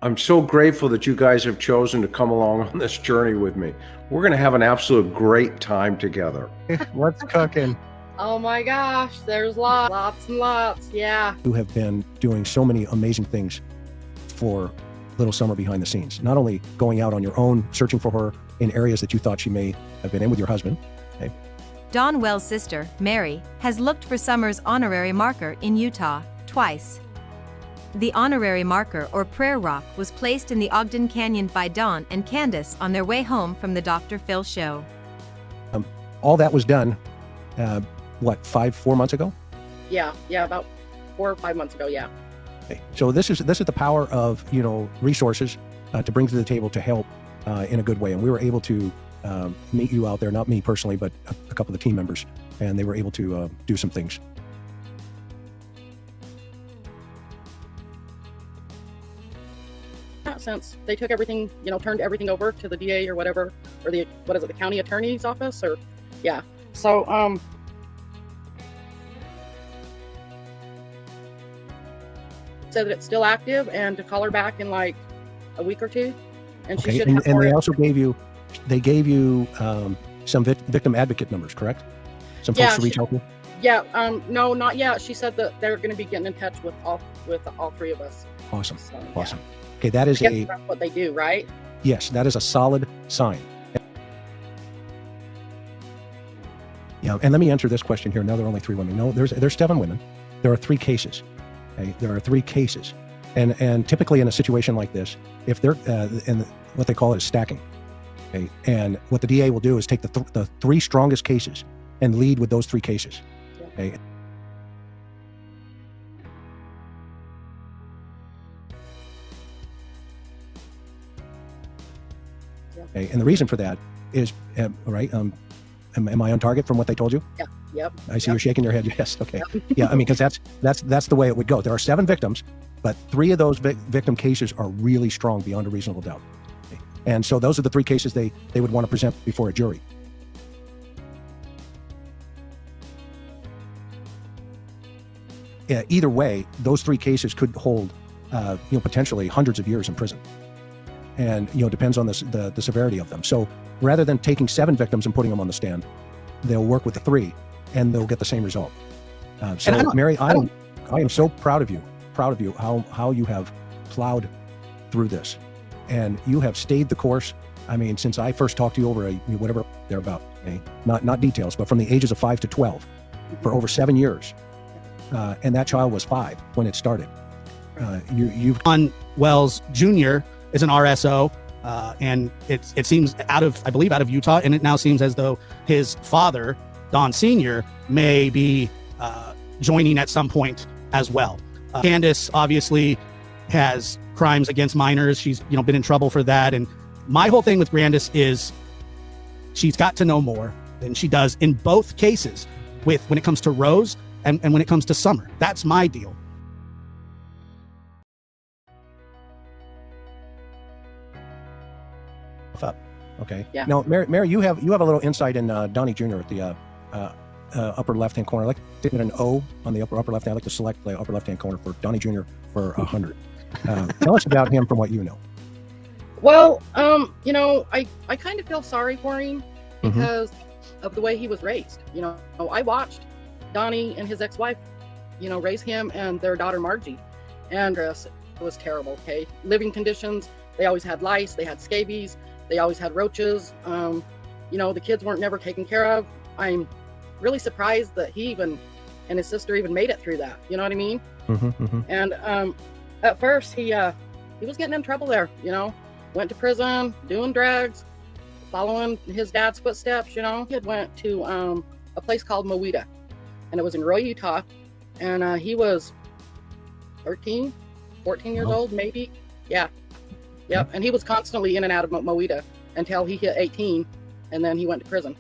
I'm so grateful that you guys have chosen to come along on this journey with me. We're going to have an absolute great time together. What's cooking? Oh my gosh, there's lots and lots. Yeah. You have been doing so many amazing things for little Summer behind the scenes. Not only going out on your own, searching for her in areas that you thought she may have been in with your husband. Okay. Dawn Wells' sister, Mary, has looked for Summer's honorary marker in Utah twice. The honorary marker, or prayer rock, was placed in the Ogden Canyon by Dawn and Candace on their way home from the Dr. Phil show. All that was done, 4 months ago? Yeah, about 4 or 5 months ago, yeah. Okay. So this is the power of, resources to bring to the table to help in a good way. And we were able to meet you out there, not me personally, but a couple of the team members, and they were able to do some things. Since they took everything, turned everything over to the DA or whatever, or the county attorney's office, or yeah. So said that it's still active and to call her back in like a week or two, and she should have. And they also gave you, some victim advocate numbers, correct? Some folks to reach out to. Yeah. No, not yet. She said that they're going to be getting in touch with all three of us. Awesome. So, Awesome. Yeah. Okay, that is that's what they do, right? Yes, that is a solid sign. Yeah, and let me answer this question here. Now there are only 3 women. No, there's 7 women. There are 3 cases. Okay, there are 3 cases, and typically in a situation like this, if they're and what they call it is stacking. Okay, and what the DA will do is take the 3 strongest cases and lead with those 3 cases. Okay. Okay, and the reason for that is, right, am I on target from what they told you? Yeah. Yep. I see you're shaking your head. Yes. Okay. Yep. Yeah. I mean, because that's the way it would go. There are 7 victims, but 3 of those victim cases are really strong beyond a reasonable doubt. Okay. And so those are the 3 cases they would want to present before a jury. Either way, those 3 cases could hold, potentially hundreds of years in prison. And, depends on the severity of them. So rather than taking 7 victims and putting them on the stand, they'll work with the 3 and they'll get the same result. So Mary, I am so proud of you how you have plowed through this, and you have stayed the course. I mean, since I first talked to you over whatever they're about, okay? Not details, but from the ages of 5 to 12 for over 7 years. And that child was 5 when it started. You've Dawn Wells Jr. is an RSO, and it seems out of Utah, and it now seems as though his father, Don Sr., may be joining at some point as well. Candace obviously has crimes against minors. She's been in trouble for that, and my whole thing with Candace is she's got to know more than she does in both cases, when it comes to Rose and when it comes to Summer. That's my deal. Up. Okay. Yeah. Now, Mary, you have a little insight in Donnie Jr. at the upper left-hand corner. I like to get an O on the upper left-hand. I like to select the upper left-hand corner for Donnie Jr. for 100. Tell us about him from what you know. Well, I kind of feel sorry for him because of the way he was raised. I watched Donnie and his ex-wife, raise him and their daughter Margie, and it was terrible. Okay, living conditions. They always had lice. They had scabies. They always had roaches. The kids weren't never taken care of. I'm really surprised that he and his sister even made it through that. You know what I mean? And at first he was getting in trouble there. Went to prison, doing drugs, following his dad's footsteps. He had went to a place called Mowita, and it was in Roy, Utah, and he was 13, 14 years old, maybe. Yeah. Yep. And he was constantly in and out of Mowita until he hit 18, and then he went to prison.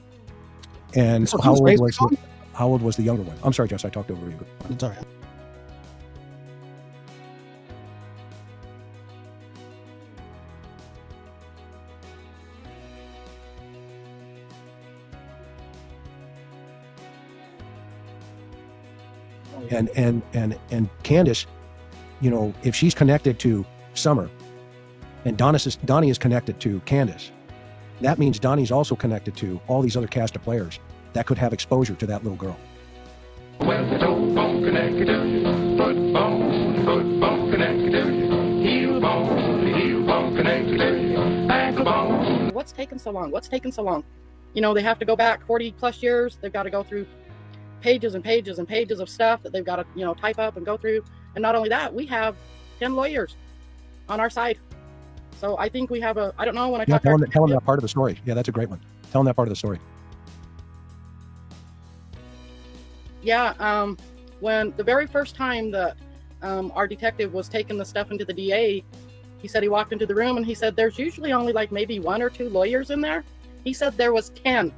And so how old was the younger one? I'm sorry, Jess, I talked over you. It's all right. And Candace, if she's connected to Summer, And Donnie is connected to Candace. That means Donnie's also connected to all these other cast of players that could have exposure to that little girl. Well, the toe bone connected to you, foot bone connected to you, heel bone connected to you, ankle bone. What's taken so long? What's taken so long? You know, they have to go back 40 plus years. They've got to go through pages and pages and pages of stuff that they've got to, you know, type up and go through. And not only that, we have 10 lawyers on our side. So I think we have I don't know when I Yeah, talk to tell them that part of the story. Yeah, that's a great one. Tell them that part of the story. Yeah, when the very first time that our detective was taking the stuff into the DA, he said he walked into the room and he said there's usually only like maybe 1 or 2 lawyers in there. He said there was 10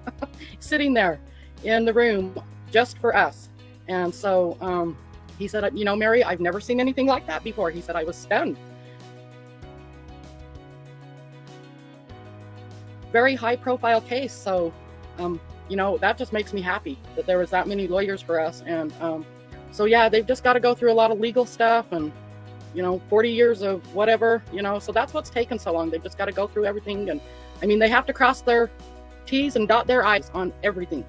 sitting there in the room just for us. And so he said, you know, Mary, I've never seen anything like that before. He said, I was stunned. Very high profile case. So, you know, that just makes me happy that there was that many lawyers for us. And so, yeah, they've just got to go through a lot of legal stuff and, you know, 40 years of whatever, you know, so that's what's taken so long. They've just got to go through everything. And I mean, they have to cross their T's and dot their I's on everything.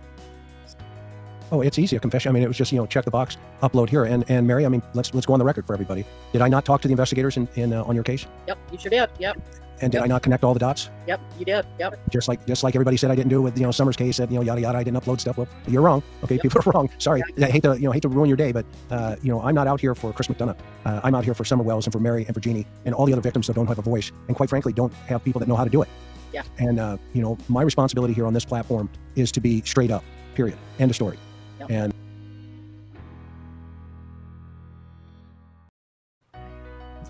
Oh, it's easy, a confession. I mean, it was just, you know, check the box, upload here. And Mary, I mean, let's go on the record for everybody. Did I not talk to the investigators on your case? Yep, you sure did. Yep. And did I not connect all the dots? Yep, you did. Yep. Just like everybody said I didn't do it with, you know, Summer's case, that, you know, yada yada, I didn't upload stuff. Well, you're wrong. Okay, people are wrong. Sorry. I hate to ruin your day, but you know, I'm not out here for Chris McDonough. I'm out here for Summer Wells and for Mary and for Jeannie and all the other victims that don't have a voice and quite frankly don't have people that know how to do it. Yeah. And you know, my responsibility here on this platform is to be straight up. Period. End of story. Yep. And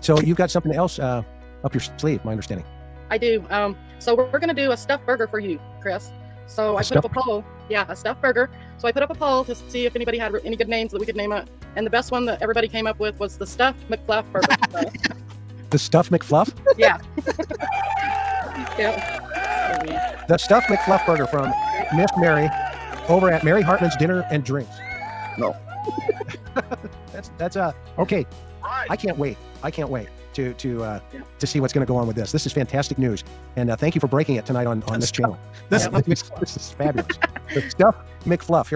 so you've got something else up your sleeve, my understanding. I do. So we're going to do a stuffed burger for you, Chris. So I put up a poll. Yeah, a stuffed burger. So I put up a poll to see if anybody had any good names that we could name it. And the best one that everybody came up with was the stuffed McFluff burger. So, The stuffed McFluff? yeah. Yeah. The stuffed McFluff burger from Miss Mary over at Mary Hartman's Dinner and Drinks. No. That's okay. Right. I can't wait to see what's going to go on with this. This is fantastic news, and thank you for breaking it tonight on this channel. This, This is fabulous. The stuffed McFluff. Here.